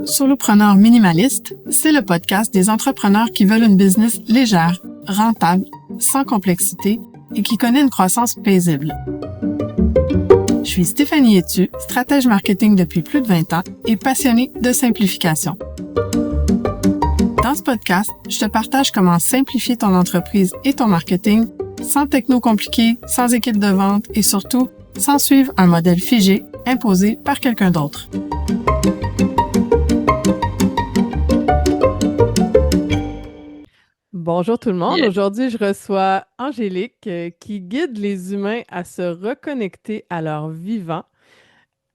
Solopreneur minimaliste, c'est le podcast des entrepreneurs qui veulent une business légère, rentable, sans complexité et qui connaît une croissance paisible. Je suis Stéphanie Etu, stratège marketing depuis plus de 20 ans et passionnée de simplification. Dans ce podcast, je te partage comment simplifier ton entreprise et ton marketing sans techno compliqué, sans équipe de vente et surtout sans suivre un modèle figé imposé par quelqu'un d'autre. Bonjour tout le monde. Aujourd'hui, je reçois Angélique qui guide les humains à se reconnecter à leur vivant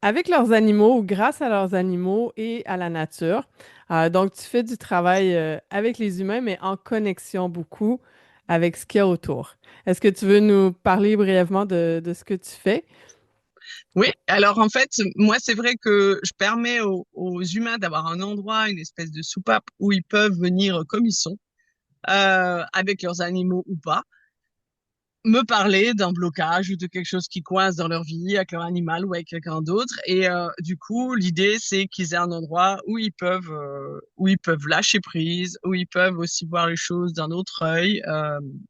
avec leurs animaux ou grâce à leurs animaux et à la nature. Donc, tu fais du travail avec les humains, mais en connexion beaucoup avec ce qu'il y a autour. Est-ce que tu veux nous parler brièvement de ce que tu fais? Oui, alors en fait, moi, c'est vrai que je permets aux humains d'avoir un endroit, une espèce de soupape où ils peuvent venir comme ils sont, avec leurs animaux ou pas, me parler d'un blocage ou de quelque chose qui coince dans leur vie avec leur animal ou avec quelqu'un d'autre. Et du coup, l'idée, c'est qu'ils aient un endroit où ils peuvent lâcher prise, où ils peuvent aussi voir les choses d'un autre œil.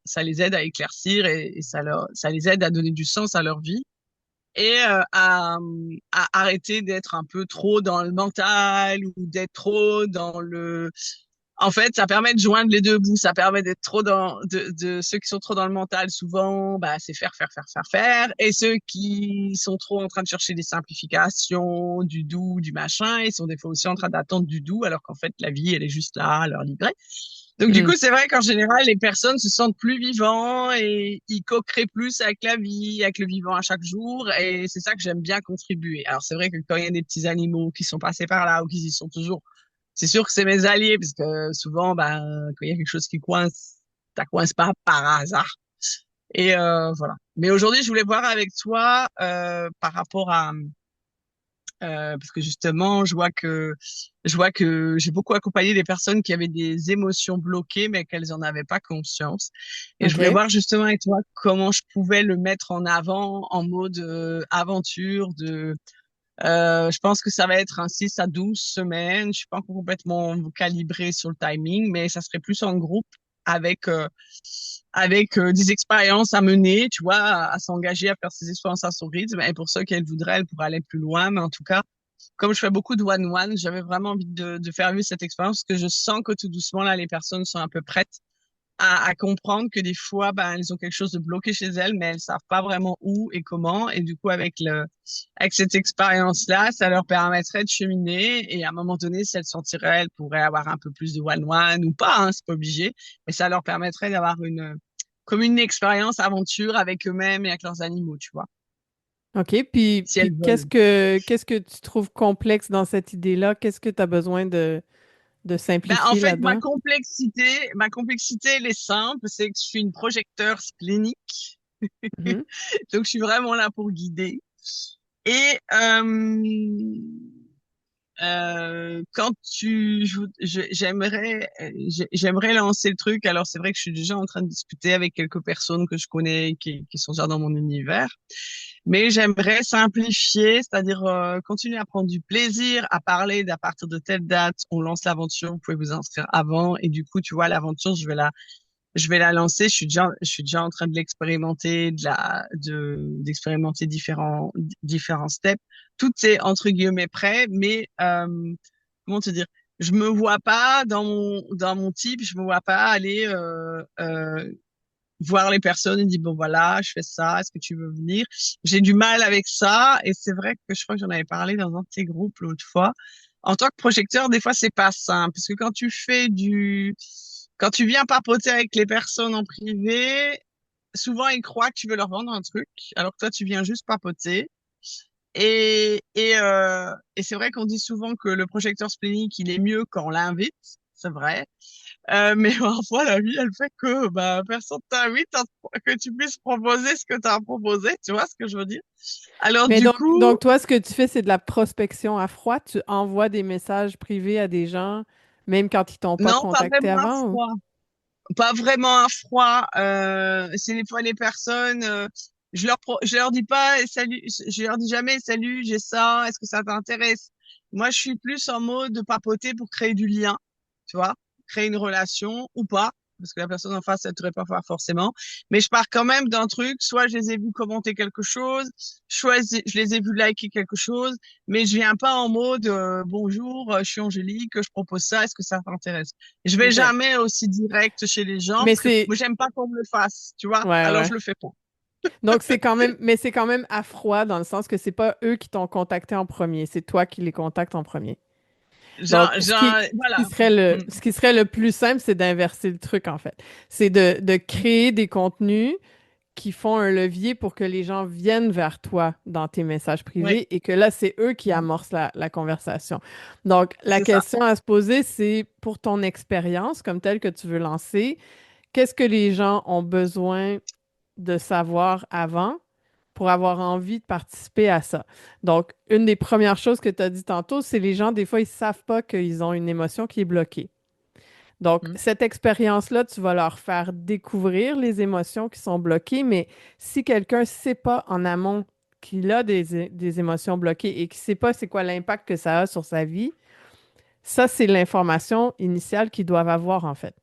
Ça les aide à éclaircir et ça les aide à donner du sens à leur vie et à arrêter d'être un peu trop dans le mental ou d'être trop dans le... En fait, ça permet de joindre les deux bouts. Ça permet d'être trop de ceux qui sont trop dans le mental, souvent, bah, c'est faire. Et ceux qui sont trop en train de chercher des simplifications, du doux, du machin, ils sont des fois aussi en train d'attendre du doux, alors qu'en fait, la vie, elle est juste là, à leur livrer. Donc, du coup, c'est vrai qu'en général, les personnes se sentent plus vivants et ils co-créent plus avec la vie, avec le vivant à chaque jour. Et c'est ça que j'aime bien contribuer. Alors, c'est vrai que quand il y a des petits animaux qui sont passés par là ou qui y sont toujours, c'est sûr que c'est mes alliés parce que souvent, ben, quand il y a quelque chose qui coince, ça coince pas par hasard. Et voilà. Mais aujourd'hui, je voulais voir avec toi par rapport à parce que justement, je vois que j'ai beaucoup accompagné des personnes qui avaient des émotions bloquées, mais qu'elles en avaient pas conscience. Et je voulais voir justement avec toi comment je pouvais le mettre en avant en mode aventure je pense que ça va être un 6 à 12 semaines. Je suis pas encore complètement calibrée sur le timing, mais ça serait plus en groupe avec des expériences à mener, tu vois, à s'engager, à faire ses expériences à son rythme. Et pour ceux qu'elle voudrait, elle pourrait aller plus loin. Mais en tout cas, comme je fais beaucoup de one-one, j'avais vraiment envie de faire vivre cette expérience parce que je sens que tout doucement, là, les personnes sont un peu prêtes à comprendre que des fois, ben, elles ont quelque chose de bloqué chez elles, mais elles savent pas vraiment où et comment. Et du coup, avec cette expérience-là, ça leur permettrait de cheminer. Et à un moment donné, si elles sentiraient, elles pourraient avoir un peu plus de one-one ou pas, hein, c'est pas obligé. Mais ça leur permettrait d'avoir comme une expérience aventure avec eux-mêmes et avec leurs animaux, tu vois. OK. Puis, Si elles puis veulent. qu'est-ce que tu trouves complexe dans cette idée-là? Qu'est-ce que tu as besoin de En simplifier fait, là-dedans? ma complexité, elle est simple, c'est que je suis une projecteur splénique. Mhm. Donc, je suis vraiment là pour guider. Et quand j'aimerais lancer le truc. Alors, c'est vrai que je suis déjà en train de discuter avec quelques personnes que je connais qui sont déjà dans mon univers. Mais j'aimerais simplifier, c'est-à-dire continuer à prendre du plaisir, à parler d'à partir de telle date, on lance l'aventure, vous pouvez vous inscrire avant. Et du coup, tu vois, l'aventure, je vais la lancer. Je suis déjà en train de l'expérimenter, d'expérimenter différents steps. Tout est entre guillemets prêt, mais comment te dire, je me vois pas dans mon type, je me vois pas aller voir les personnes et dire bon voilà, je fais ça, est-ce que tu veux venir? J'ai du mal avec ça et c'est vrai que je crois que j'en avais parlé dans un de tes groupes l'autre fois. En tant que projecteur, des fois c'est pas simple parce que quand tu viens papoter avec les personnes en privé, souvent ils croient que tu veux leur vendre un truc alors que toi tu viens juste papoter. Et c'est vrai qu'on dit souvent que le projecteur splénique, il est mieux quand on l'invite, c'est vrai. Mais parfois, la vie, elle fait que bah, personne t'invite que tu puisses proposer ce que tu as proposé. Tu vois ce que je veux dire? Alors, Mais du donc, coup, toi, ce que tu fais, c'est de la prospection à froid. Tu envoies des messages privés à des gens, même quand ils t'ont pas non, pas contacté vraiment à avant. froid. Pas vraiment à froid. C'est des fois les personnes, je leur dis pas salut, je leur dis jamais salut, j'ai ça, est-ce que ça t'intéresse? Moi, je suis plus en mode de papoter pour créer du lien, tu vois, créer une relation ou pas, parce que la personne en face, elle ne devrait pas forcément. Mais je pars quand même d'un truc, soit je les ai vus commenter quelque chose, soit je les ai vus liker quelque chose, mais je viens pas en mode bonjour, je suis Angélique, je propose ça, est-ce que ça t'intéresse? Je vais OK. jamais aussi direct chez les gens Mais parce que c'est... moi, j'aime pas qu'on me le fasse, tu vois, Ouais, alors ouais. je le fais pas. Donc, c'est quand même... Mais c'est quand même à froid dans le sens que c'est pas eux qui t'ont contacté en premier, c'est toi qui les contactes en premier. Donc, Voilà. Mm. ce qui serait le plus simple, c'est d'inverser le truc, en fait. C'est de créer des contenus qui font un levier pour que les gens viennent vers toi dans tes messages Oui, privés et que là, c'est eux qui amorcent la conversation. Donc, la c'est ça. question à se poser, c'est pour ton expérience comme telle que tu veux lancer, qu'est-ce que les gens ont besoin de savoir avant pour avoir envie de participer à ça? Donc, une des premières choses que tu as dit tantôt, c'est les gens, des fois, ils savent pas qu'ils ont une émotion qui est bloquée. Donc, Mm. cette expérience-là, tu vas leur faire découvrir les émotions qui sont bloquées, mais si quelqu'un ne sait pas en amont qu'il a des émotions bloquées et qu'il ne sait pas c'est quoi l'impact que ça a sur sa vie, ça, c'est l'information initiale qu'ils doivent avoir, en fait.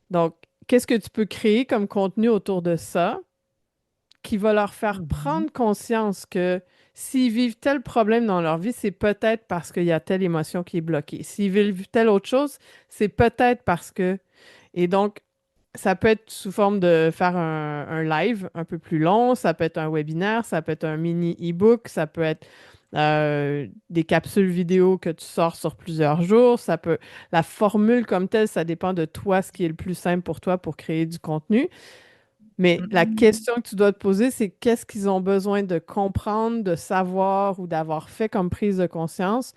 Donc, qu'est-ce que tu peux créer comme contenu autour de ça qui va leur faire Mhm. prendre conscience que s'ils vivent tel problème dans leur vie, c'est peut-être parce qu'il y a telle émotion qui est bloquée. S'ils vivent telle autre chose, c'est peut-être parce que... Et donc, ça peut être sous forme de faire un live un peu plus long, ça peut être un webinaire, ça peut être un mini e-book, ça peut être des capsules vidéo que tu sors sur plusieurs jours, ça peut... La formule comme telle, ça dépend de toi, ce qui est le plus simple pour toi pour créer du contenu. Mais la question que tu dois te poser, c'est qu'est-ce qu'ils ont besoin de comprendre, de savoir ou d'avoir fait comme prise de conscience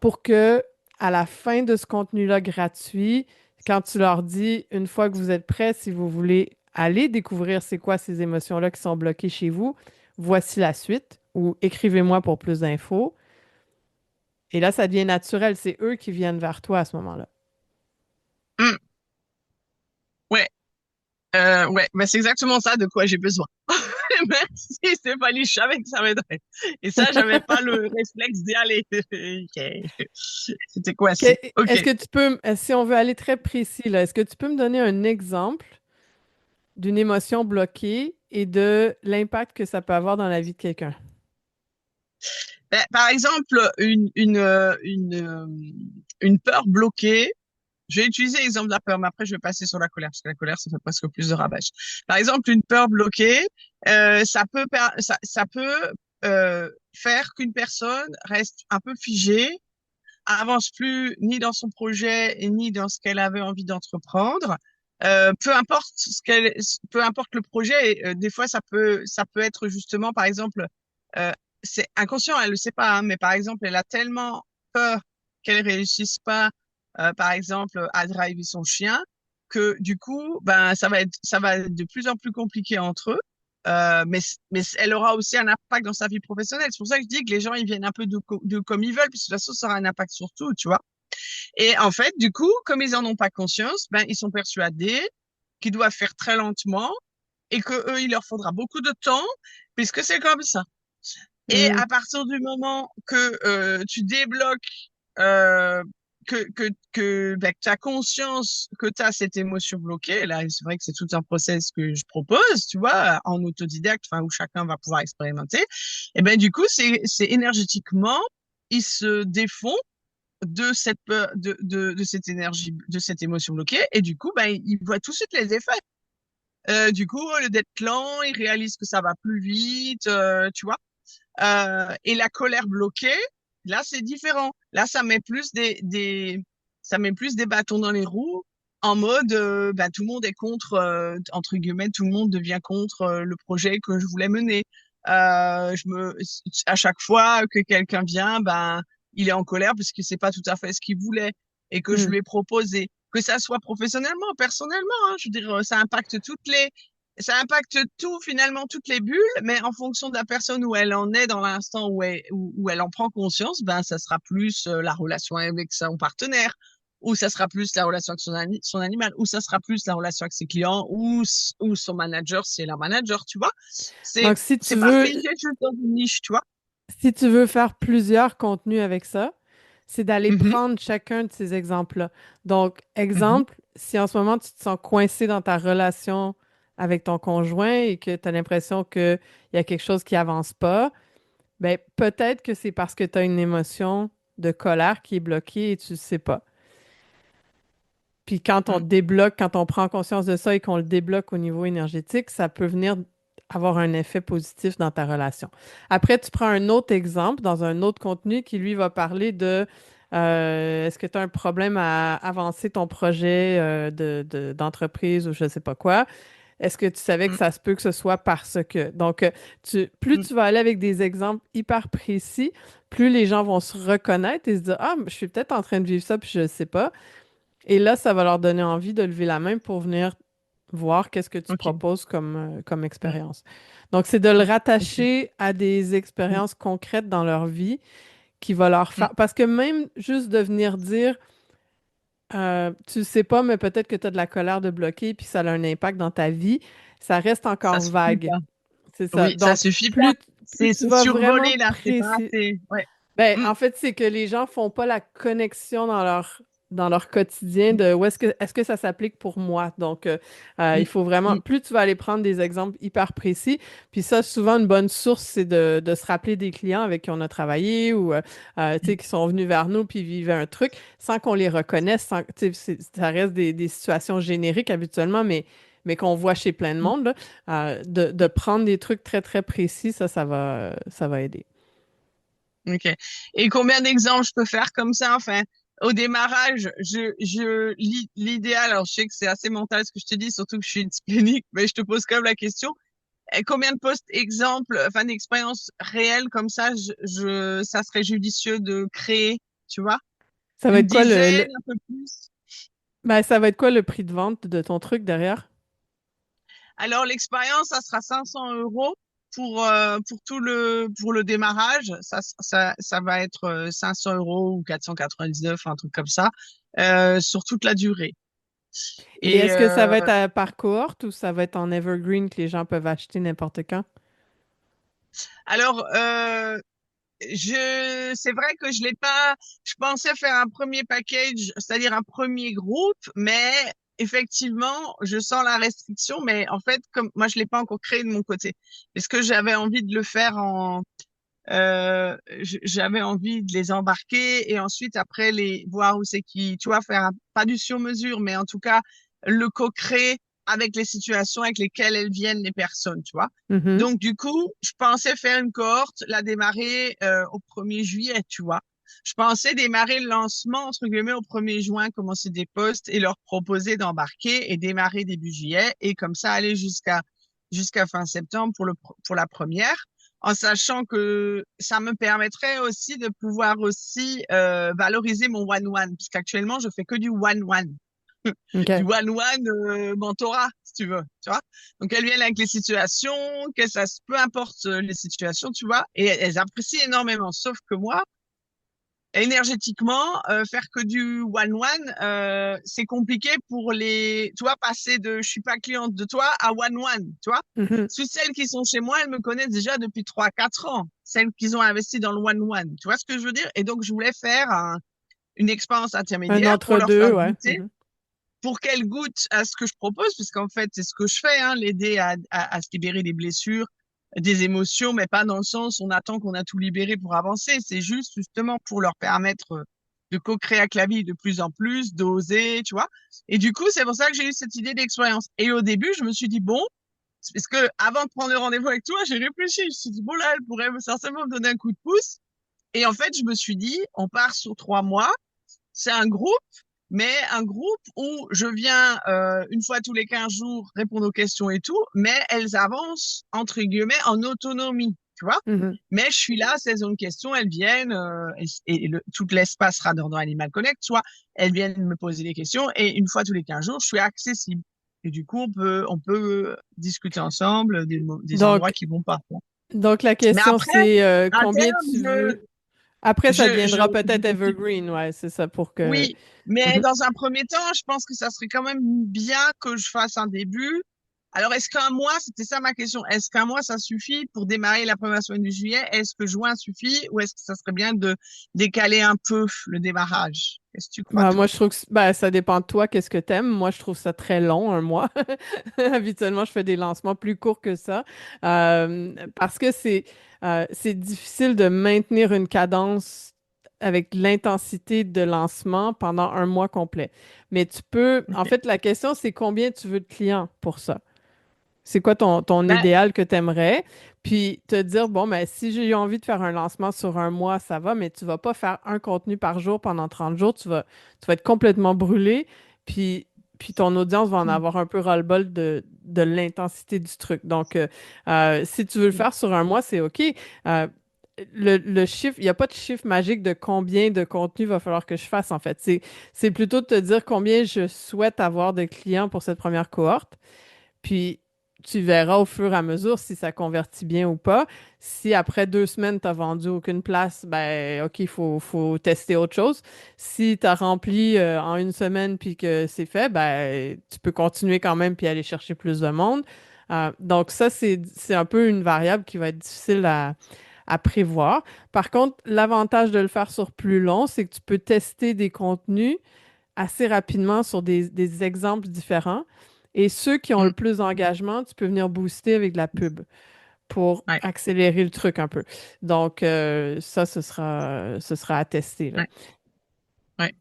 pour que, à la fin de ce contenu-là gratuit, quand tu leur dis, une fois que vous êtes prêts, si vous voulez aller découvrir c'est quoi ces émotions-là qui sont bloquées chez vous, voici la suite ou écrivez-moi pour plus d'infos. Et là, ça devient naturel. C'est eux qui viennent vers toi à ce moment-là. Mm. Ouais, ouais, mais c'est exactement ça de quoi j'ai besoin. Merci Stéphanie, je savais que ça m'aiderait. Et ça, j'avais pas le réflexe d'y aller. Ok. C'était coincé. Est-ce Ok. que tu peux, si on veut aller très précis, là, est-ce que tu peux me donner un exemple d'une émotion bloquée et de l'impact que ça peut avoir dans la vie de quelqu'un? Ben, par exemple, une peur bloquée. Je vais utiliser l'exemple de la peur, mais après je vais passer sur la colère, parce que la colère, ça fait presque plus de ravages. Par exemple, une peur bloquée, ça peut faire qu'une personne reste un peu figée, avance plus ni dans son projet ni dans ce qu'elle avait envie d'entreprendre. Peu importe le projet, et, des fois ça peut être justement, par exemple, euh, c'est inconscient, elle le sait pas, hein, mais par exemple, elle a tellement peur qu'elle réussisse pas, par exemple, à driver son chien, que du coup, ben ça va être de plus en plus compliqué entre eux. Mais elle aura aussi un impact dans sa vie professionnelle. C'est pour ça que je dis que les gens, ils viennent un peu de comme ils veulent, puisque de toute façon, ça aura un impact sur tout, tu vois. Et en fait, du coup, comme ils en ont pas conscience, ben, ils sont persuadés qu'ils doivent faire très lentement et que eux, il leur faudra beaucoup de temps, puisque c'est comme ça. Et Hmm. à partir du moment que tu débloques, euh, que tu as conscience que tu as cette émotion bloquée, là, c'est vrai que c'est tout un process que je propose, tu vois, en autodidacte, enfin, où chacun va pouvoir expérimenter. Et ben, du coup, c'est énergétiquement, ils se défont de cette peur, de cette énergie, de cette émotion bloquée, et du coup, ben, ils voient tout de suite les effets. Du coup, au lieu d'être lent, ils réalisent que ça va plus vite, tu vois. Et la colère bloquée, là, c'est différent. Là, ça met plus des bâtons dans les roues en mode, bah, tout le monde est contre, entre guillemets, tout le monde devient contre le projet que je voulais mener. À chaque fois que quelqu'un vient, ben, il est en colère parce que c'est pas tout à fait ce qu'il voulait et que je Hmm. lui ai proposé. Que ça soit professionnellement, personnellement, hein, je veux dire, ça impacte tout, finalement, toutes les bulles, mais en fonction de la personne où elle en est dans l'instant où elle en prend conscience, ben, ça sera plus la relation avec son partenaire, ou ça sera plus la relation avec son animal, ou ça sera plus la relation avec ses clients, ou son manager, si elle est un manager, tu vois. Donc, si tu C'est pas veux, figé juste dans une niche, tu vois. Si tu veux faire plusieurs contenus avec ça, c'est d'aller Mhm, prendre chacun de ces exemples-là. Donc, mhm, exemple, si en ce moment tu te sens coincé dans ta relation avec ton conjoint et que tu as l'impression qu'il y a quelque chose qui avance pas, ben peut-être que c'est parce que tu as une émotion de colère qui est bloquée et tu ne sais pas. Puis quand on mhm. débloque, quand on prend conscience de ça et qu'on le débloque au niveau énergétique, ça peut venir avoir un effet positif dans ta relation. Après, tu prends un autre exemple dans un autre contenu qui, lui, va parler de est-ce que tu as un problème à avancer ton projet d'entreprise ou je ne sais pas quoi? Est-ce que tu savais que Mm, ça se peut que ce soit parce que? Donc, plus mm, tu vas aller avec des exemples hyper précis, plus les gens vont se reconnaître et se dire, ah, je suis peut-être en train de vivre ça, puis je ne sais pas. Et là, ça va leur donner envie de lever la main pour venir voir qu'est-ce que tu ok. proposes comme Mm, expérience. Donc, c'est de le mm, ok. rattacher à des Mm, expériences concrètes dans leur vie qui va leur mm, faire... Parce que même juste de venir dire, tu sais pas, mais peut-être que tu as de la colère de bloquer, puis ça a un impact dans ta vie, ça reste ça encore suffit vague. pas. C'est ça. Oui, ça Donc, suffit pas. plus tu C'est vas vraiment survolé là, c'est pas précis. assez. Ouais. Ben, Mm, en fait, c'est que les gens font pas la connexion dans leur quotidien de où est-ce que ça s'applique pour moi. Donc, il mm, faut vraiment, mm, plus tu vas aller prendre des exemples hyper précis, puis ça, souvent, une bonne source, c'est de se rappeler des clients avec qui on a travaillé ou, tu sais, mm, qui sont venus vers nous puis vivaient un truc sans qu'on les reconnaisse, sans, tu sais, ça reste des situations génériques habituellement, mais qu'on voit chez plein de mm, monde, là. De prendre des trucs très, très précis, ça va aider. ok. Et combien d'exemples je peux faire comme ça? Enfin, au démarrage, l'idéal, alors je sais que c'est assez mental ce que je te dis, surtout que je suis une clinique, mais je te pose quand même la question. Et combien de postes exemples, enfin d'expériences réelles comme ça, ça serait judicieux de créer, tu vois? Ça va Une être quoi dizaine, un peu plus. ben, ça va être quoi le prix de vente de ton truc derrière? Alors l'expérience, ça sera 500 euros pour pour le démarrage. Ça va être 500 euros ou 499, un truc comme ça, sur toute la durée. Et Et est-ce que ça va être par cohorte ou ça va être en evergreen que les gens peuvent acheter n'importe quand? alors, c'est vrai que je l'ai pas. Je pensais faire un premier package, c'est-à-dire un premier groupe, mais effectivement, je sens la restriction. Mais en fait, comme moi, je l'ai pas encore créé de mon côté, est-ce que j'avais envie de le faire j'avais envie de les embarquer et ensuite après les voir où c'est qui, tu vois, faire pas du sur-mesure, mais en tout cas le co-créer avec les situations avec lesquelles elles viennent les personnes, tu vois. Mhm. Donc du coup, je pensais faire une cohorte, la démarrer au 1er juillet, tu vois. Je pensais démarrer le lancement entre guillemets au 1er juin, commencer des posts et leur proposer d'embarquer et démarrer début juillet et comme ça aller jusqu'à fin septembre pour la première en sachant que ça me permettrait aussi de pouvoir aussi valoriser mon one-one, puisqu'actuellement, je fais que du one-one, du OK. one-one mentorat, si tu veux, tu vois. Donc, elles viennent avec les situations, peu importe les situations, tu vois, et elles apprécient énormément. Sauf que moi, énergétiquement, faire que du one-one, c'est compliqué pour tu vois, passer de je suis pas cliente de toi à one-one, tu vois. Mhm. Toutes celles qui sont chez moi, elles me connaissent déjà depuis 3 4 ans. Celles qui ont investi dans le one-one. Tu vois ce que je veux dire? Et donc, je voulais faire une expérience Un intermédiaire pour leur entre-deux, faire ouais. goûter, Mhm. pour qu'elles goûtent à ce que je propose, puisqu'en fait, c'est ce que je fais, hein, l'aider à se libérer des blessures, des émotions, mais pas dans le sens on attend qu'on a tout libéré pour avancer. C'est juste justement pour leur permettre de co-créer avec la vie de plus en plus, d'oser, tu vois. Et du coup, c'est pour ça que j'ai eu cette idée d'expérience. Et au début, je me suis dit, bon, parce que avant de prendre le rendez-vous avec toi, j'ai réfléchi. Je me suis dit, bon là, elle pourrait certainement me donner un coup de pouce. Et en fait, je me suis dit, on part sur 3 mois. C'est un groupe, mais un groupe où je viens une fois tous les 15 jours répondre aux questions et tout, mais elles avancent, entre guillemets, en autonomie, tu vois. Mhm. Mais je suis là, si elles ont une question, elles viennent, tout l'espace sera dans Animal Connect, soit elles viennent me poser des questions, et une fois tous les 15 jours, je suis accessible. Et du coup, on peut discuter ensemble des endroits Donc, qui vont pas. donc, la Mais question, après, c'est à combien terme, tu veux. Après, ça deviendra je peut-être evergreen, ouais, c'est ça, pour que. oui, mais Mhm. dans un premier temps, je pense que ça serait quand même bien que je fasse un début. Alors, est-ce qu'un mois, c'était ça ma question, est-ce qu'un mois, ça suffit pour démarrer la première semaine du juillet? Est-ce que juin suffit ou est-ce que ça serait bien de décaler un peu le démarrage? Qu'est-ce que tu crois, Moi, toi? je trouve que ça dépend de toi, qu'est-ce que t'aimes. Moi, je trouve ça très long, un mois. Habituellement, je fais des lancements plus courts que ça. Parce que c'est difficile de maintenir une cadence avec l'intensité de lancement pendant un mois complet. Mais tu peux, en Ok. fait, la question, c'est combien tu veux de clients pour ça? C'est quoi ton Ben, idéal que tu aimerais? Puis te dire, bon, ben, si j'ai envie de faire un lancement sur un mois, ça va, mais tu vas pas faire un contenu par jour pendant 30 jours. Tu vas être complètement brûlé. Puis, puis ton audience va en avoir un peu ras-le-bol de l'intensité du truc. Donc, si tu veux le faire sur un mois, c'est OK. Euh, le chiffre, il n'y a pas de chiffre magique de combien de contenu va falloir que je fasse, en fait. C'est plutôt de te dire combien je souhaite avoir de clients pour cette première cohorte. Puis tu verras au fur et à mesure si ça convertit bien ou pas. Si après 2 semaines, tu n'as vendu aucune place, ben OK, faut tester autre chose. Si tu as rempli en une semaine puis que c'est fait, ben tu peux continuer quand même puis aller chercher plus de monde. Donc ça, c'est un peu une variable qui va être difficile à prévoir. Par contre, l'avantage de le faire sur plus long, c'est que tu peux tester des contenus assez rapidement sur des exemples différents. Et ceux qui ont le mm, plus d'engagement, tu peux venir booster avec de la pub pour ouais, accélérer le truc un peu. Donc, ça, ce sera à tester, là. ouais, ouais.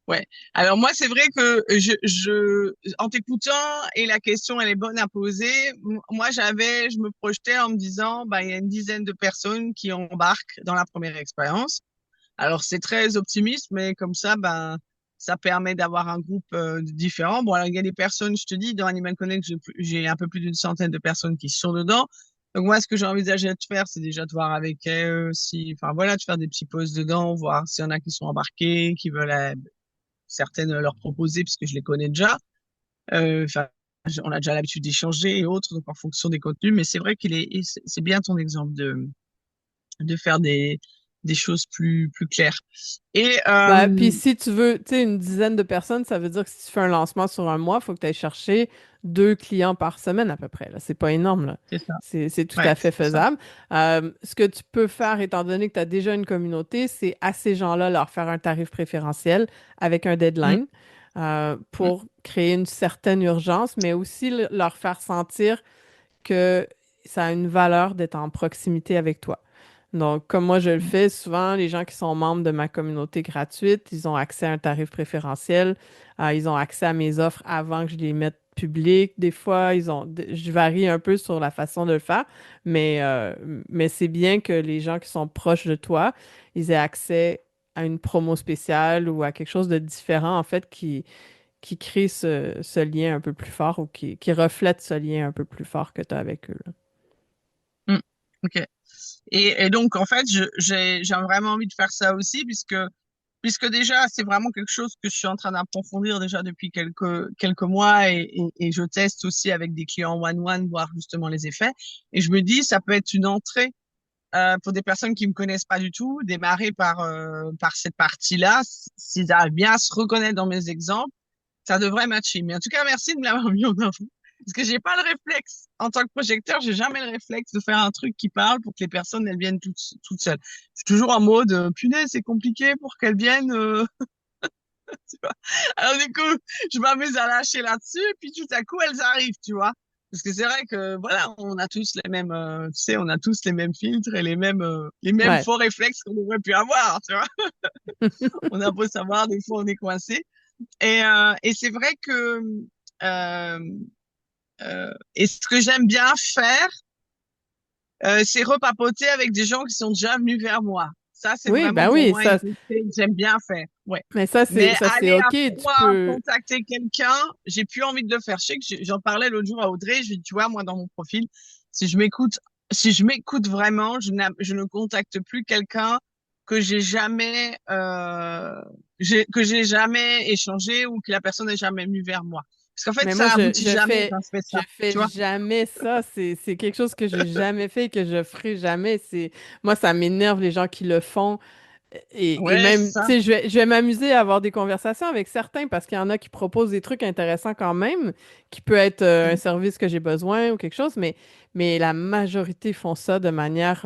Ouais. Alors moi, c'est vrai que en t'écoutant, et la question, elle est bonne à poser. Moi, je me projetais en me disant, bah, il y a une dizaine de personnes qui embarquent dans la première expérience. Alors c'est très optimiste, mais comme ça, ben, ça permet d'avoir un groupe différent. Bon, alors il y a des personnes, je te dis, dans Animal Connect, j'ai un peu plus d'une centaine de personnes qui sont dedans. Donc moi, ce que j'ai envisagé de faire, c'est déjà de voir avec elles si, enfin voilà, de faire des petits posts dedans, voir s'il y en a qui sont embarqués, qui veulent certaines leur proposer, puisque je les connais déjà. Enfin, on a déjà l'habitude d'échanger et autres, donc en fonction des contenus. Mais c'est vrai c'est bien ton exemple de faire des choses plus claires. Et Bah, puis si tu veux, tu sais, une dizaine de personnes, ça veut dire que si tu fais un lancement sur un mois, il faut que tu ailles chercher 2 clients par semaine à peu près, là. C'est pas énorme, là. c'est ça. C'est tout Ouais, à fait c'est ça. faisable. Ce que tu peux faire, étant donné que tu as déjà une communauté, c'est à ces gens-là leur faire un tarif préférentiel avec un Mm, deadline mm, pour créer une certaine urgence, mais aussi leur faire sentir que ça a une valeur d'être en proximité avec toi. Donc, comme moi je le mm. fais, souvent, les gens qui sont membres de ma communauté gratuite, ils ont accès à un tarif préférentiel. Ils ont accès à mes offres avant que je les mette publiques. Des fois, je varie un peu sur la façon de le faire, mais c'est bien que les gens qui sont proches de toi, ils aient accès à une promo spéciale ou à quelque chose de différent, en fait, qui crée ce lien un peu plus fort ou qui reflète ce lien un peu plus fort que tu as avec eux, là. Mm. Ok. Et donc, en fait, j'ai vraiment envie de faire ça aussi, puisque déjà, c'est vraiment quelque chose que je suis en train d'approfondir déjà depuis quelques mois et je teste aussi avec des clients one-one, voir justement les effets. Et je me dis, ça peut être une entrée pour des personnes qui me connaissent pas du tout, démarrer par cette partie-là. S'ils arrivent bien à se reconnaître dans mes exemples, ça devrait matcher. Mais en tout cas, merci de me l'avoir mis en avant. Parce que j'ai pas le réflexe. En tant que projecteur, j'ai jamais le réflexe de faire un truc qui parle pour que les personnes, elles viennent toutes seules. Je suis toujours en mode, punaise, c'est compliqué pour qu'elles viennent, tu vois. Alors, du coup, je m'amuse à lâcher là-dessus, et puis tout à coup, elles arrivent, tu vois. Parce que c'est vrai que, voilà, on a tous les mêmes, tu sais, on a tous les mêmes filtres et les mêmes Ouais. faux réflexes qu'on aurait pu avoir, tu vois. On a beau savoir, des fois, on est coincé. Et c'est vrai que, euh, et ce que j'aime bien faire, c'est repapoter avec des gens qui sont déjà venus vers moi. Ça, c'est Oui, vraiment ben pour oui, moi une qualité que j'aime bien faire. Ouais. mais ça, c'est Mais ça, c'est aller à OK. Tu froid peux. contacter quelqu'un, j'ai plus envie de le faire. Je sais que j'en parlais l'autre jour à Audrey. Je lui dis, tu vois, moi, dans mon profil, si je m'écoute, si je m'écoute vraiment, je ne contacte plus quelqu'un que que j'ai jamais échangé ou que la personne n'est jamais venue vers moi. Parce qu'en fait, Mais moi, ça je, aboutit je jamais fais, quand je fais je ça. fais Tu vois? jamais ça. C'est quelque chose que j'ai jamais fait et que je ferai jamais. Moi, ça m'énerve les gens qui le font. Et Ouais, c'est même, tu ça. sais, je vais m'amuser à avoir des conversations avec certains parce qu'il y en a qui proposent des trucs intéressants quand même, qui peut être un Mm. service que j'ai besoin ou quelque chose, mais la majorité font ça de manière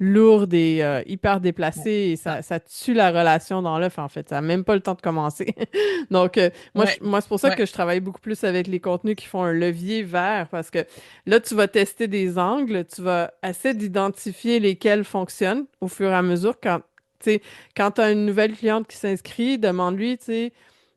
lourde et hyper Ouais, déplacée et ça. ça tue la relation dans l'œuf, en fait. Ça n'a même pas le temps de commencer. Donc, Ouais, moi, c'est pour ça ouais. que je travaille beaucoup plus avec les contenus qui font un levier vert parce que là, tu vas tester des angles, tu vas essayer d'identifier lesquels fonctionnent au fur et à mesure tu sais, quand tu as une nouvelle cliente qui s'inscrit, demande-lui, tu sais,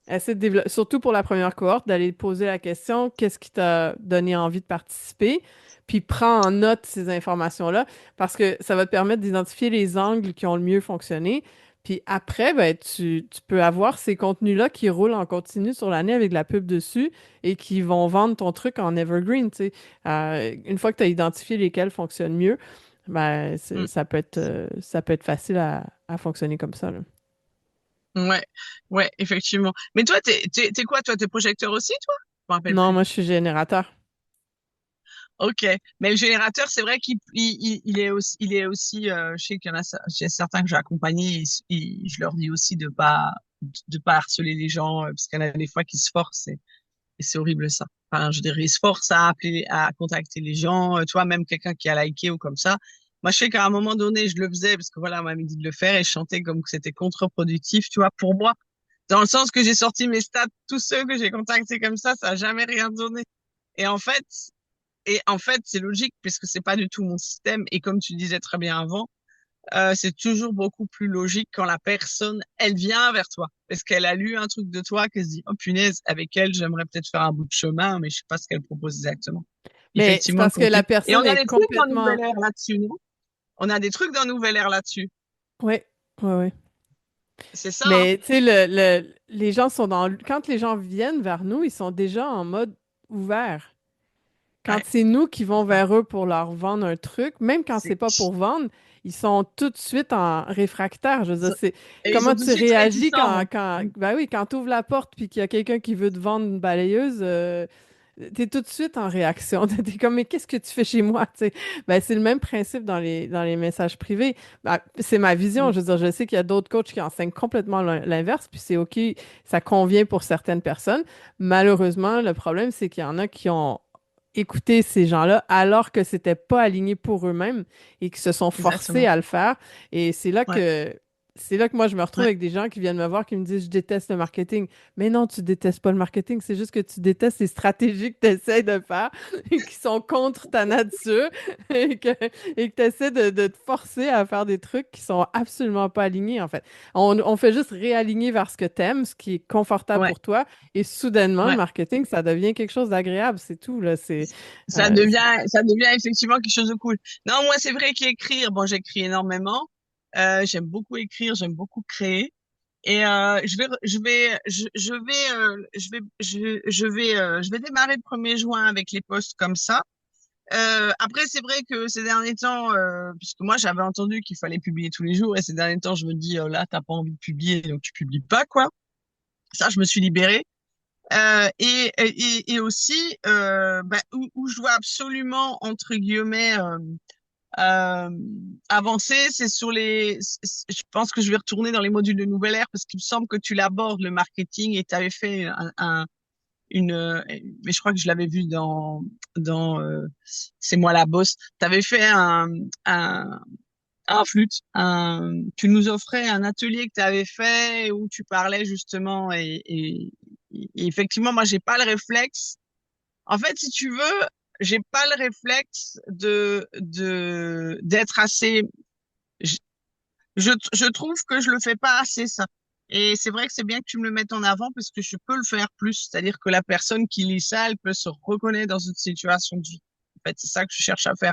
essaie de développer, surtout pour la première cohorte, d'aller poser la question, qu'est-ce qui t'a donné envie de participer? Puis prends en note ces informations-là parce que ça va te permettre d'identifier les angles qui ont le mieux fonctionné. Puis après, ben, tu peux avoir ces contenus-là qui roulent en continu sur l'année avec de la pub dessus et qui vont vendre ton truc en evergreen, tu sais. Une fois que tu as identifié lesquels fonctionnent mieux, ben, Mm. ça peut être facile à fonctionner comme ça, là. Ouais, ouais, effectivement. Mais toi, t'es quoi, toi? T'es projecteur aussi, toi? Je me rappelle Non, plus. moi, je suis générateur. Ok. Mais le générateur, c'est vrai il est aussi, je sais qu'il y en a, j'ai certains que j'ai accompagnés, je leur dis aussi de pas harceler les gens, parce qu'il y en a des fois qui se forcent et c'est horrible ça. Enfin, je dirais, ils se forcent à appeler, à contacter les gens, toi, même quelqu'un qui a liké ou comme ça. Moi, je sais qu'à un moment donné, je le faisais parce que voilà, on m'avait dit de le faire et je chantais comme que c'était contre-productif, tu vois, pour moi. Dans le sens que j'ai sorti mes stats, tous ceux que j'ai contactés comme ça a jamais rien donné. Et en fait, c'est logique puisque c'est pas du tout mon système. Et comme tu disais très bien avant, c'est toujours beaucoup plus logique quand la personne, elle vient vers toi. Parce qu'elle a lu un truc de toi, qu'elle se dit, oh punaise, avec elle, j'aimerais peut-être faire un bout de chemin, mais je sais pas ce qu'elle propose exactement. Mais c'est Effectivement, le parce que la contenu. Et on personne a est des trucs dans complètement... Nouvelle Ère là-dessus, non? On a des trucs dans Nouvelle Ère là-dessus. Oui, oui, oui. C'est ça, hein? Mais tu sais, les gens sont dans... Quand les gens viennent vers nous, ils sont déjà en mode ouvert. Quand Ouais, c'est nous qui vont c'est ça. vers eux pour leur vendre un truc, même quand c'est C'est, pas pour vendre, ils sont tout de suite en réfractaire. Je veux dire, c'est et ils comment sont tout de tu suite réagis réticents, même. ben oui, quand tu ouvres la porte puis qu'il y a quelqu'un qui veut te vendre une balayeuse, t'es tout de suite en réaction. T'es comme, mais qu'est-ce que tu fais chez moi? Tu sais? Ben, c'est le même principe dans les messages privés. Ben, c'est ma vision. Mm. Je veux dire, je sais qu'il y a d'autres coachs qui enseignent complètement l'inverse, puis c'est OK, ça convient pour certaines personnes. Malheureusement, le problème, c'est qu'il y en a qui ont écouté ces gens-là alors que c'était pas aligné pour eux-mêmes et qui se sont forcés Exactement. à le faire. Et Ouais, c'est là que moi, je me retrouve ouais, avec des gens qui viennent me voir qui me disent, je déteste le marketing. Mais non, tu détestes pas le marketing, c'est juste que tu détestes les stratégies que tu essaies de faire et qui sont contre ta nature et que tu essaies de te forcer à faire des trucs qui sont absolument pas alignés, en fait. On fait juste réaligner vers ce que t'aimes, ce qui est confortable ouais, pour toi, et soudainement, le ouais. marketing, ça devient quelque chose d'agréable, c'est tout, là. C'est- Ça devient effectivement quelque chose de cool. Non, moi, c'est vrai qu'écrire, bon, j'écris énormément. J'aime beaucoup écrire, j'aime beaucoup créer. Et je vais démarrer le 1er juin avec les posts comme ça. Après, c'est vrai que ces derniers temps, puisque moi, j'avais entendu qu'il fallait publier tous les jours, et ces derniers temps, je me dis, là, t'as pas envie de publier, donc tu publies pas, quoi. Ça, je me suis libérée. Et aussi, bah, où je dois absolument, entre guillemets, euh, avancer, c'est sur je pense que je vais retourner dans les modules de Nouvelle Ère parce qu'il me semble que tu l'abordes, le marketing, et tu avais fait mais je crois que je l'avais vu dans C'est moi la boss. Tu avais fait un, flûte, tu nous offrais un atelier que tu avais fait où tu parlais justement et effectivement, moi, j'ai pas le réflexe. En fait, si tu veux, j'ai pas le réflexe d'être assez, je, je trouve que je le fais pas assez, ça. Et c'est vrai que c'est bien que tu me le mettes en avant parce que je peux le faire plus. C'est-à-dire que la personne qui lit ça, elle peut se reconnaître dans une situation de vie. En fait, c'est ça que je cherche à faire.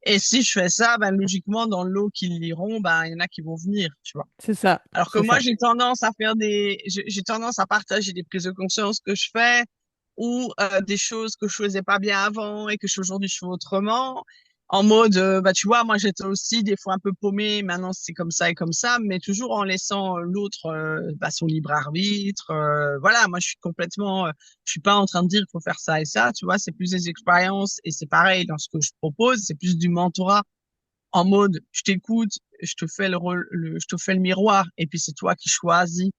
Et si je fais ça, ben, logiquement, dans le lot qui le liront, ben, il y en a qui vont venir, tu vois. c'est ça, Alors que c'est moi, ça. j'ai tendance à faire j'ai tendance à partager des prises de conscience que je fais ou des choses que je faisais pas bien avant et que aujourd'hui je fais autrement. En mode, bah tu vois, moi j'étais aussi des fois un peu paumée, maintenant c'est comme ça et comme ça, mais toujours en laissant l'autre bah, son libre arbitre. Voilà, moi je suis complètement, je suis pas en train de dire qu'il faut faire ça et ça, tu vois, c'est plus des expériences et c'est pareil dans ce que je propose, c'est plus du mentorat en mode je t'écoute je te fais je te fais le miroir. Et puis c'est toi qui choisis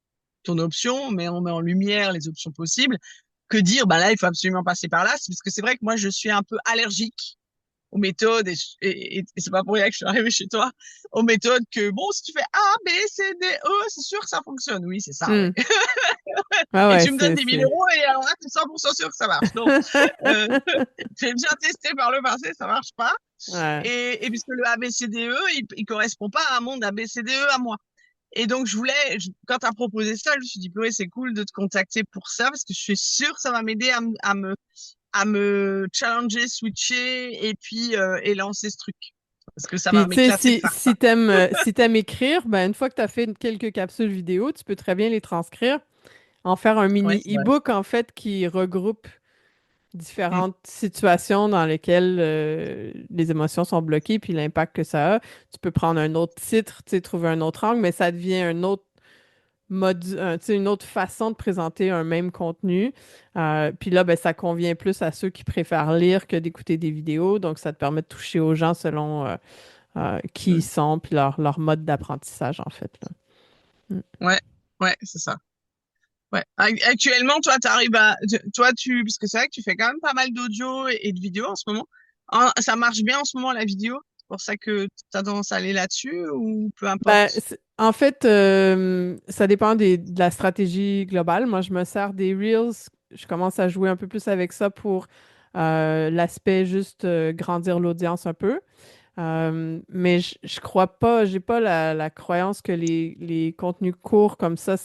ton option, mais on met en lumière les options possibles. Que dire, bah là, il faut absolument passer par là. C'est parce que c'est vrai que moi, je suis un peu allergique aux méthodes et c'est pas pour rien que je suis arrivée chez toi, aux méthodes que, bon, si tu fais A, B, C, D, E, c'est sûr que ça fonctionne. Oui, c'est ça, ouais. Hmm. Ah Et ouais, tu me donnes des 1000 euros et alors là, t'es 100% sûr que ça marche. Non, euh, j'ai déjà testé par le passé, ça marche pas. Ouais. Et puisque le A, B, C, D, E, il correspond pas à un monde A, B, C, D, E à moi. Et donc, quand tu as proposé ça, je me suis dit, Chloé, c'est cool de te contacter pour ça, parce que je suis sûre que ça va m'aider à me challenger, switcher, et puis, et lancer ce truc. Parce que ça va Puis, tu sais, m'éclater de faire ça. si t'aimes écrire, ben, une fois que tu as fait quelques capsules vidéo, tu peux très bien les transcrire, en faire un Ouais, mini c'est vrai. e-book, en fait, qui regroupe Mm, différentes situations dans lesquelles les émotions sont bloquées, puis l'impact que ça a. Tu peux prendre un autre titre, tu sais, trouver un autre angle, mais ça devient un autre tu sais, une autre façon de présenter un même contenu. Puis là, ben, ça convient plus à ceux qui préfèrent lire que d'écouter des vidéos. Donc, ça te permet de toucher aux gens selon qui ils mm. sont, puis leur mode d'apprentissage, en fait, là. Mm. Ouais, ouais, c'est ça. Ouais. Actuellement, toi, parce que c'est vrai que tu fais quand même pas mal d'audio et de vidéos en ce moment. Ça marche bien en ce moment, la vidéo. C'est pour ça que tu as tendance à aller là-dessus ou peu Ben, importe. en fait, ça dépend de la stratégie globale. Moi, je me sers des Reels. Je commence à jouer un peu plus avec ça pour l'aspect juste grandir l'audience un peu. Mais je crois pas, j'ai pas la croyance que les contenus courts comme ça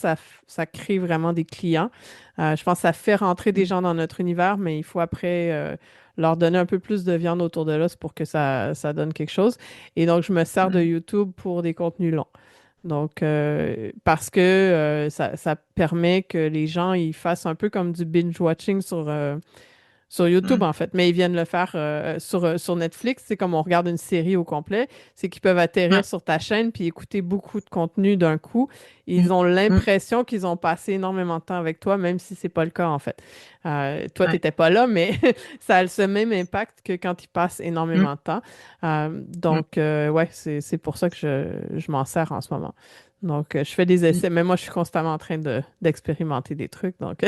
crée vraiment des clients. Je pense que ça fait rentrer des Mm, gens dans notre univers, mais il faut après leur donner un peu plus de viande autour de l'os pour que ça donne quelque chose. Et donc, je me sers de mm, YouTube pour des contenus longs. Donc, parce que ça permet que les gens ils fassent un peu comme du binge-watching sur YouTube, mm, en fait, mais ils viennent le faire sur Netflix. C'est comme on regarde une série au complet. C'est qu'ils peuvent atterrir ouais, sur ta chaîne puis écouter beaucoup de contenu d'un coup. mm, Ils ont mm, l'impression qu'ils ont passé énormément de temps avec toi, même si c'est pas le cas, en fait. Toi, ouais, t'étais pas là, mais ça a ce même impact que quand ils passent mm, énormément de temps. mm, Donc, ouais, c'est pour ça que je m'en sers en ce moment. Donc, je fais des mm. essais, mais moi, je suis constamment en train d'expérimenter des trucs. Donc,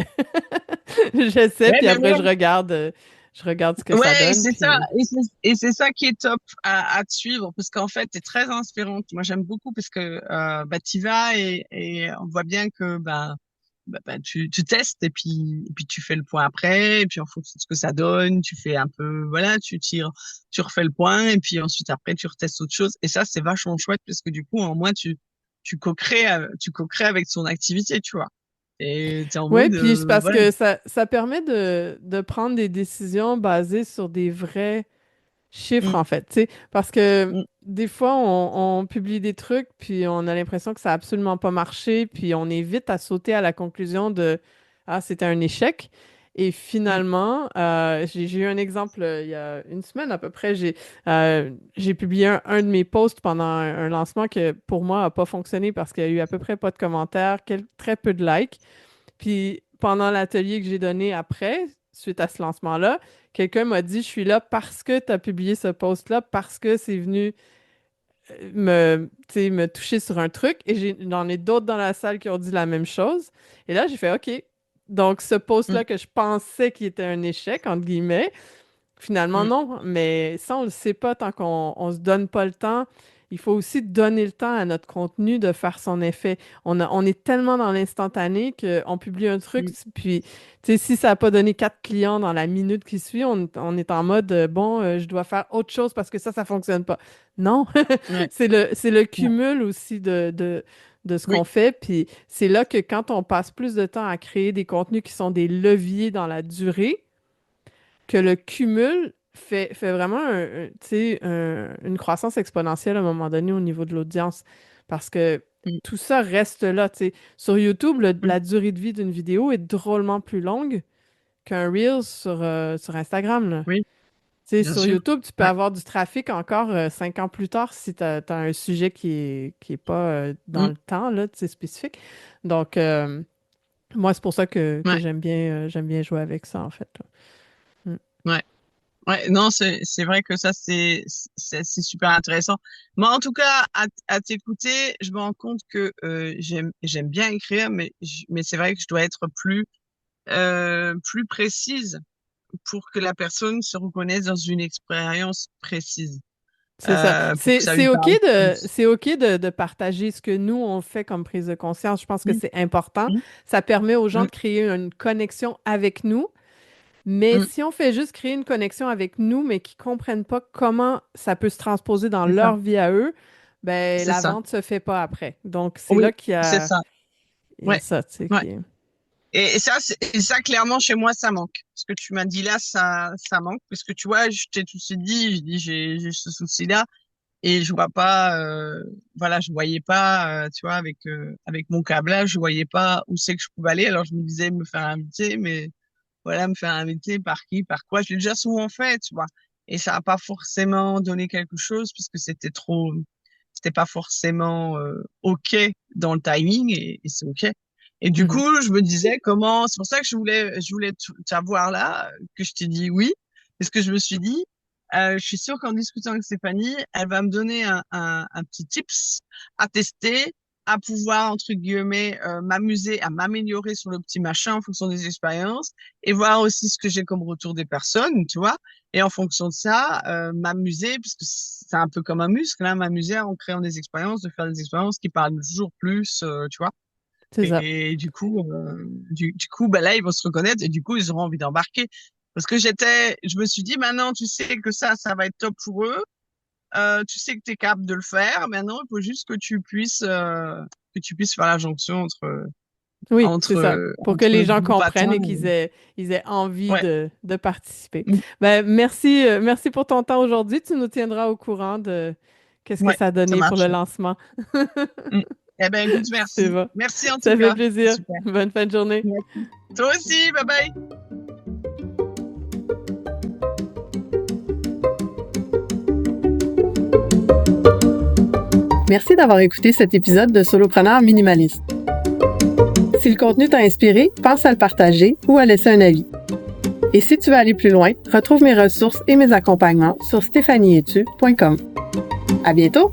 j'essaie, Ouais, puis mais après, ouais, je regarde ce que ça ouais, donne, c'est ça, puis... et c'est ça qui est top à te suivre, parce qu'en fait, t'es très inspirante. Moi, j'aime beaucoup parce que bah t'y vas et on voit bien que tu testes et puis tu fais le point après, et puis en fonction de ce que ça donne, tu fais un peu, voilà, tu tires, tu refais le point, et puis ensuite après tu retestes autre chose. Et ça, c'est vachement chouette parce que du coup, en moins, tu co-crées avec son activité, tu vois. Et t'es en Ouais, mode, puis c'est parce voilà. que ça permet de prendre des décisions basées sur des vrais chiffres, Mm, en fait, tu sais, parce que mm, des fois, on publie des trucs, puis on a l'impression que ça a absolument pas marché, puis on est vite à sauter à la conclusion de «Ah, c'était un échec». Et mm, finalement, j'ai eu un exemple il y a une semaine à peu près. J'ai publié un de mes posts pendant un lancement que pour moi a pas fonctionné parce qu'il y a eu à peu près pas de commentaires, très peu de likes. Puis pendant l'atelier que j'ai donné après, suite à ce lancement-là, quelqu'un m'a dit, je suis là parce que tu as publié ce post-là, parce que c'est venu tu sais, me toucher sur un truc. Et j'en ai d'autres dans la salle qui ont dit la même chose. Et là, j'ai fait, OK. Donc, ce mm, post-là que je pensais qu'il était un échec, entre guillemets, finalement, mm, non, mais ça, on le sait pas tant qu'on se donne pas le temps. Il faut aussi donner le temps à notre contenu de faire son effet. On est tellement dans l'instantané qu'on publie un truc, mm, puis tu sais, si ça n'a pas donné 4 clients dans la minute qui suit, on est en mode bon, je dois faire autre chose parce que ça fonctionne pas. Non, ouais, c'est le ouais, cumul aussi de ce qu'on oui, fait. Puis c'est là que quand on passe plus de temps à créer des contenus qui sont des leviers dans la durée, que le cumul fait vraiment tu sais, une croissance exponentielle à un moment donné au niveau de l'audience. Parce que mm, tout ça reste là. Tu sais. Sur YouTube, mm, la durée de vie d'une vidéo est drôlement plus longue qu'un Reel sur Instagram, là. oui, Tu sais, bien sur sûr. YouTube, tu peux Ouais, avoir du trafic encore 5 ans plus tard si tu as un sujet qui est pas dans mm, le temps, là, tu sais, spécifique. Donc, moi, c'est pour ça que ouais, j'aime bien jouer avec ça, en fait, là. Mm. ouais. Ouais, non, c'est vrai que ça c'est super intéressant. Moi, en tout cas, à t'écouter, je me rends compte que j'aime bien écrire, mais c'est vrai que je dois être plus précise pour que la personne se reconnaisse dans une expérience précise, C'est ça. pour que ça lui C'est OK parle plus. de partager ce que nous, on fait comme prise de conscience. Je pense que Mm, c'est important. mm, Ça permet aux gens mm, de créer une connexion avec nous. Mais mm. si on fait juste créer une connexion avec nous, mais qui comprennent pas comment ça peut se transposer dans C'est ça, leur vie à eux, ben c'est la ça. vente se fait pas après. Donc, c'est là Oui, c'est ça. il y a Ouais, ça, tu sais, ouais. qui est... Et ça, clairement, chez moi, ça manque. Ce que tu m'as dit là, ça manque. Parce que tu vois, je t'ai tout de suite dit, je dis, j'ai ce souci-là. Et je vois pas, voilà, je voyais pas, tu vois, avec mon câblage, je voyais pas où c'est que je pouvais aller. Alors je me disais me faire inviter, mais voilà, me faire inviter par qui, par quoi. Je l'ai déjà souvent fait, tu vois. Et ça a pas forcément donné quelque chose puisque c'était pas forcément ok dans le timing et c'est ok. Et du Mhm. coup, je me disais comment, c'est pour ça que je voulais t'avoir là, que je t'ai dit oui, parce que je me suis dit, je suis sûre qu'en discutant avec Stéphanie, elle va me donner un petit tips à tester, à pouvoir, entre guillemets, m'amuser, à m'améliorer sur le petit machin en fonction des expériences et voir aussi ce que j'ai comme retour des personnes, tu vois. Et en fonction de ça, m'amuser, puisque c'est un peu comme un muscle, hein, m'amuser en créant des expériences, de faire des expériences qui parlent toujours plus, tu vois. C'est ça. Et du coup, bah là, ils vont se reconnaître et du coup, ils auront envie d'embarquer. Parce que je me suis dit, maintenant, tu sais que ça va être top pour eux. Tu sais que tu es capable de le faire. Maintenant, il faut juste que tu puisses faire la jonction Oui, c'est ça. Pour que entre les le gens groupe à comprennent toi. et ils aient envie Ouais. de participer. Mm, Ben, merci pour ton temps aujourd'hui. Tu nous tiendras au courant de qu'est-ce que ouais, ça a ça donné pour le marche. lancement. Mm. Eh ben, écoute, C'est merci. bon. Merci en tout Ça fait cas. C'est plaisir. super. Bonne fin de journée. Merci. Toi aussi. Bye bye. Merci d'avoir écouté cet épisode de Solopreneur Minimaliste. Si le contenu t'a inspiré, pense à le partager ou à laisser un avis. Et si tu veux aller plus loin, retrouve mes ressources et mes accompagnements sur stéphanieetu.com. À bientôt!